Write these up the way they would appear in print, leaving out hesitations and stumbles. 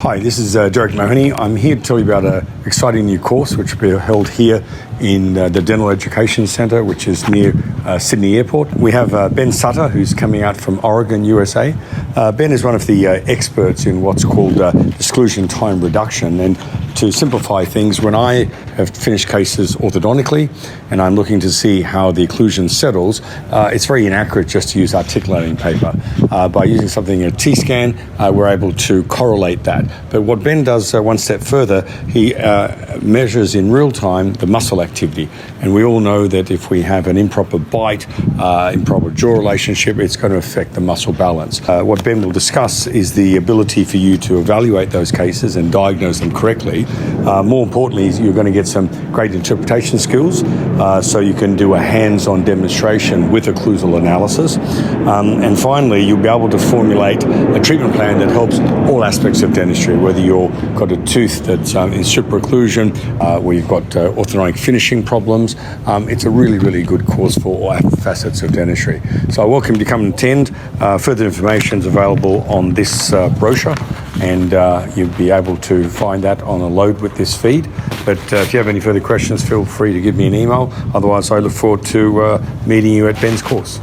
Hi, this is Derek Mahony. I'm here to tell you about an exciting new course which will be held here in the Dental Education Centre, which is near Sydney Airport. We have Ben Sutter, who's coming out from Oregon, USA. Ben is one of the experts in what's called Disclusion Time Reduction. And to simplify things, when I have finished cases orthodontically and I'm looking to see how the occlusion settles, it's very inaccurate just to use articulating paper. By using something in a T-scan, we're able to correlate that. But what Ben does one step further, he measures in real time the muscle activity. And we all know that if we have an improper bite, improper jaw relationship, it's going to affect the muscle balance. What Ben will discuss is the ability for you to evaluate those cases and diagnose them correctly. More importantly, you're going to get some great interpretation skills, so you can do a hands-on demonstration with occlusal analysis. And finally, you'll be able to formulate a treatment plan that helps all aspects of dentistry, whether you've got a tooth that's in supraocclusion, where you've got orthodontic finishing problems. It's a really, really good course for all facets of dentistry. So I welcome you to come and attend. Further information is available on this brochure, and you'll be able to find that on a load with this feed. But if you have any further questions, feel free to give me an email. Otherwise, I look forward to meeting you at Ben's course.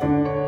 Thank you.